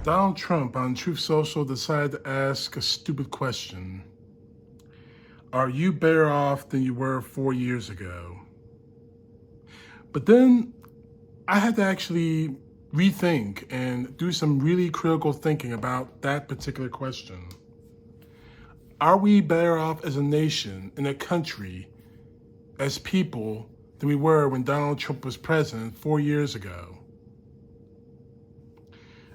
Donald Trump on Truth Social decided to ask a stupid question. Are you better off than you were 4 years ago? But then I had to actually rethink and do some really critical thinking about that particular question. Are we better off as a nation, in a country, as people, than we were when Donald Trump was president 4 years ago?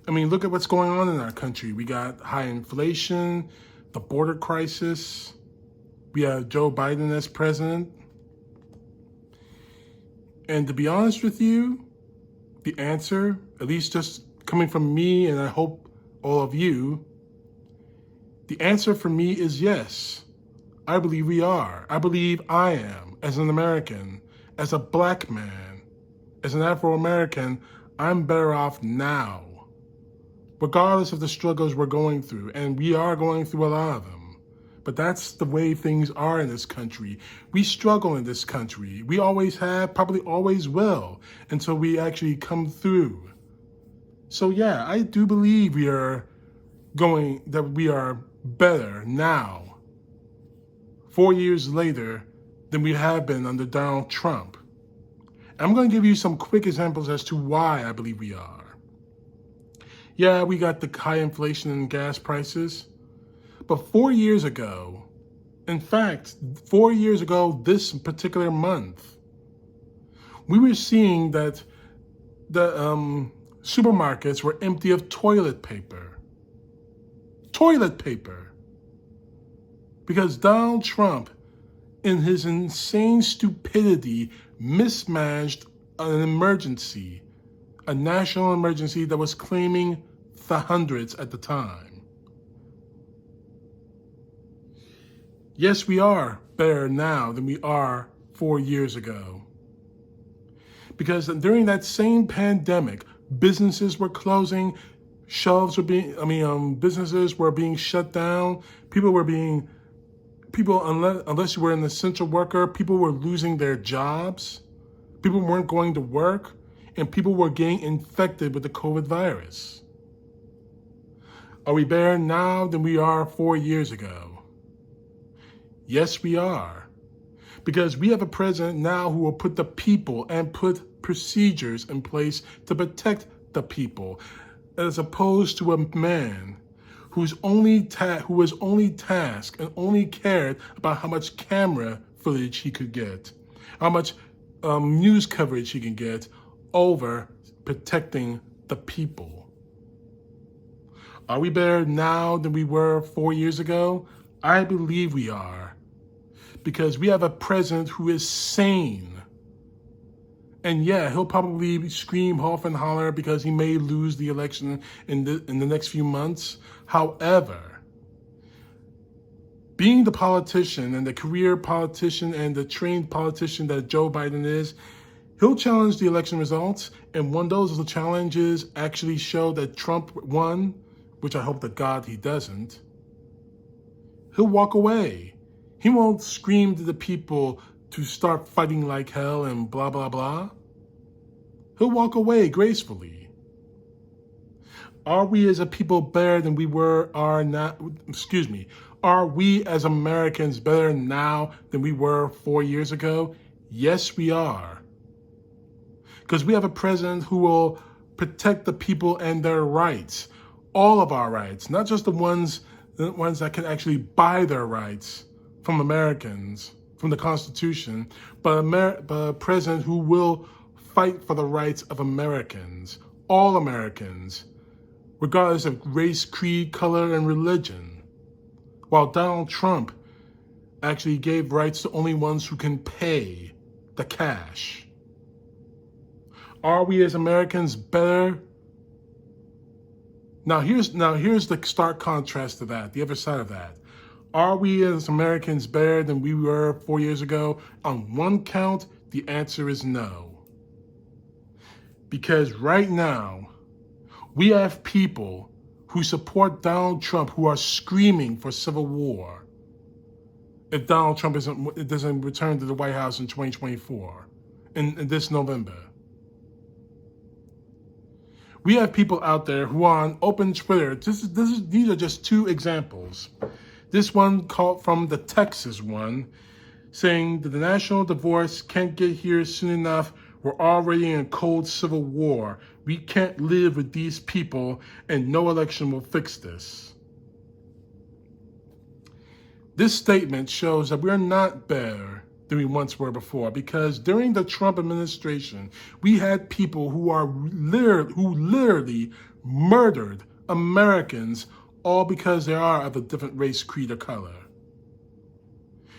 I mean, look at what's going on in our country. We got high inflation, the border crisis. We have Joe Biden as president. And to be honest with you, the answer, at least just coming from me and I hope all of you, the answer for me is yes. I believe we are. I believe I am, as an American, as a black man, as an Afro-American, I'm better off now, regardless of the struggles we're going through, and we are going through a lot of them. But that's the way things are in this country. We struggle in this country. We always have, probably always will, until we actually come through. So yeah, I do believe we are better now, 4 years later, than we have been under Donald Trump. I'm going to give you some quick examples as to why I believe we are. Yeah, we got the high inflation and gas prices. But 4 years ago, in fact, 4 years ago this particular month, we were seeing that the supermarkets were empty of toilet paper. Toilet paper. Because Donald Trump, in his insane stupidity, mismanaged an emergency, a national emergency that was claiming the hundreds at the time. Yes, we are better now than we are 4 years ago. Because during that same pandemic, businesses were closing, businesses were being shut down. Unless you were an essential worker, people were losing their jobs. People weren't going to work, and people were getting infected with the COVID virus. Are we better now than we are 4 years ago? Yes, we are. Because we have a president now who will put the people and put procedures in place to protect the people, as opposed to a man who was only tasked and only cared about how much camera footage he could get, how much news coverage he can get over protecting the people. Are we better now than we were 4 years ago? I believe we are. Because we have a president who is sane. And yeah, he'll probably scream, huff, and holler because he may lose the election in the next few months. However, being the politician and the career politician and the trained politician that Joe Biden is, he'll challenge the election results. And when those challenges actually show that Trump won, which I hope to God he doesn't, he'll walk away. He won't scream to the people to start fighting like hell and blah, blah, blah. He'll walk away gracefully. Are we as a people better than we are we as Americans better now than we were 4 years ago? Yes, we are. Because we have a president who will protect the people and their rights. All of our rights, not just the ones that can actually buy their rights from Americans, from the Constitution, but a president who will fight for the rights of Americans, all Americans, regardless of race, creed, color, and religion. While Donald Trump actually gave rights to only ones who can pay the cash. Are we as Americans better? Now here's the stark contrast to that, the other side of that. Are we as Americans better than we were 4 years ago? On one count, the answer is no. Because right now, we have people who support Donald Trump who are screaming for civil war if Donald Trump doesn't return to the White House in 2024, in this November. We have people out there who are on open Twitter. These are just two examples. This one called from the Texas one, saying that the national divorce can't get here soon enough. We're already in a cold civil war. We can't live with these people, and no election will fix this. This statement shows that we're not better than we once were before, because during the Trump administration, we had people who literally murdered Americans, all because they are of a different race, creed, or color.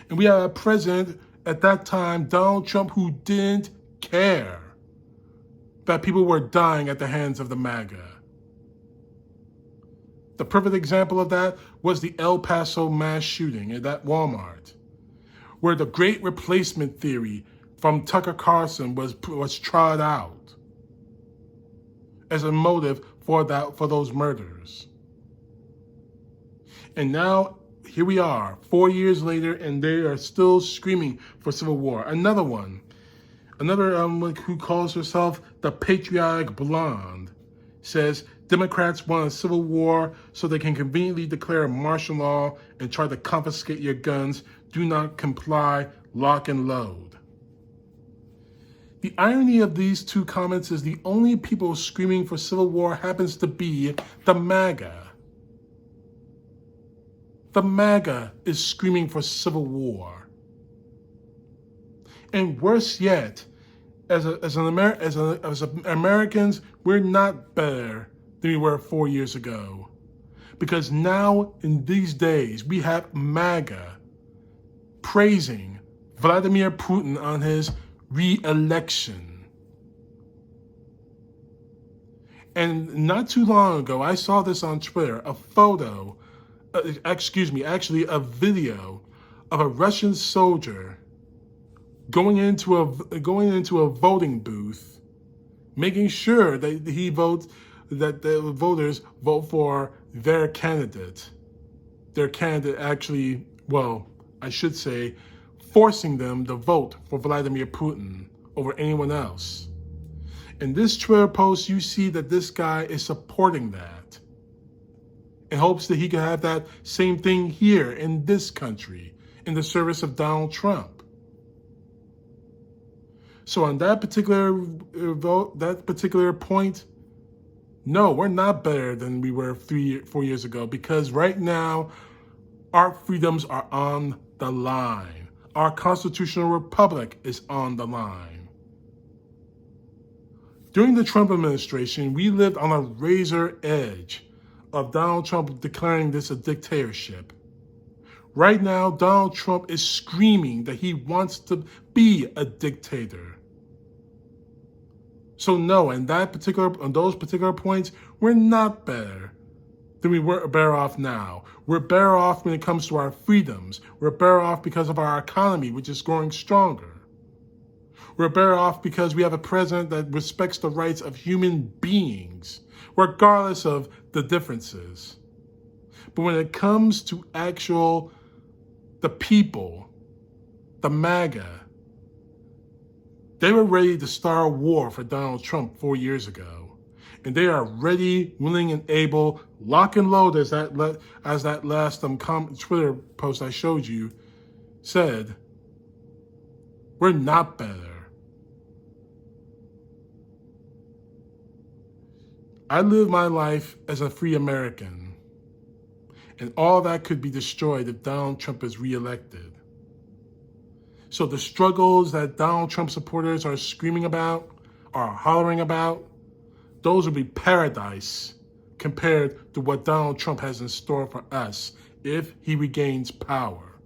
And we had a president at that time, Donald Trump, who didn't care that people were dying at the hands of the MAGA. The perfect example of that was the El Paso mass shooting at that Walmart, where the great replacement theory from Tucker Carlson was trod out as a motive for those murders. And now here we are, 4 years later, and they are still screaming for civil war. Another who calls herself the Patriotic Blonde, says Democrats want a civil war so they can conveniently declare martial law and try to confiscate your guns. Do not comply, lock and load. The irony of these two comments is the only people screaming for civil war happens to be the MAGA. The MAGA is screaming for civil war. And worse yet, as Americans, we're not better than we were 4 years ago. Because now, in these days, we have MAGA praising Vladimir Putin on his re-election. And not too long ago, I saw this on Twitter, a video of a Russian soldier going into a voting booth, making sure that the voters vote for their candidate. Their candidate actually, well, I should say, forcing them to vote for Vladimir Putin over anyone else. In this Twitter post, you see that this guy is supporting that in hopes that he can have that same thing here in this country, in the service of Donald Trump. So on that particular point, no, we're not better than we were 4 years ago, because right now our freedoms are on the line. Our constitutional republic is on the line. During the Trump administration, we lived on a razor edge of Donald Trump declaring this a dictatorship. Right now, Donald Trump is screaming that he wants to be a dictator. So no, on those particular points, we're not better than we were better off now. We're better off when it comes to our freedoms. We're better off because of our economy, which is growing stronger. We're better off because we have a president that respects the rights of human beings, regardless of the differences. But when it comes to the people, the MAGA, they were ready to start a war for Donald Trump 4 years ago. And they are ready, willing, and able, lock and load, as that last Twitter post I showed you said. We're not better. I live my life as a free American, and all that could be destroyed if Donald Trump is reelected. So the struggles that Donald Trump supporters are screaming about, are hollering about, those will be paradise compared to what Donald Trump has in store for us if he regains power.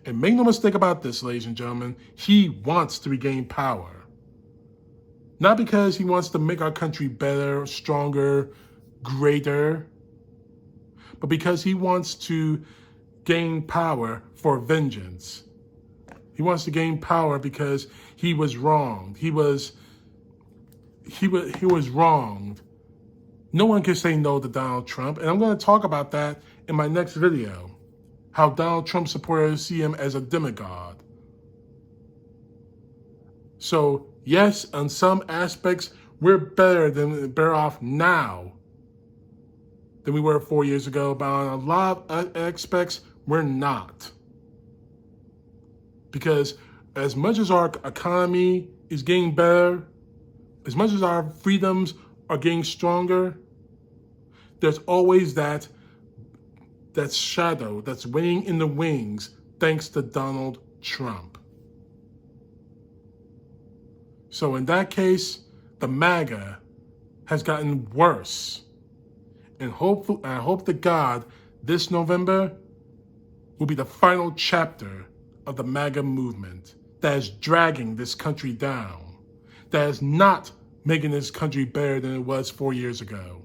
And make no mistake about this, ladies and gentlemen, he wants to regain power. Not because he wants to make our country better, stronger, greater, but because he wants to gain power for vengeance. He wants to gain power because he was wronged. He was wronged. No one can say no to Donald Trump. And I'm going to talk about that in my next video. How Donald Trump supporters see him as a demigod. So yes, on some aspects, We're better off now than we were 4 years ago, but on a lot of aspects, we're not. Because as much as our economy is getting better, as much as our freedoms are getting stronger, there's always that shadow that's waiting in the wings thanks to Donald Trump. So in that case, the MAGA has gotten worse. And I hope to God this November will be the final chapter of the MAGA movement that is dragging this country down, that is not making this country better than it was 4 years ago.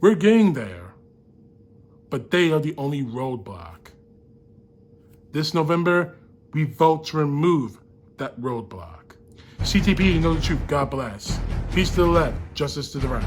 We're getting there, but they are the only roadblock. This November, we vote to remove that roadblock. CTP, know the truth. God bless. Peace to the left, justice to the right.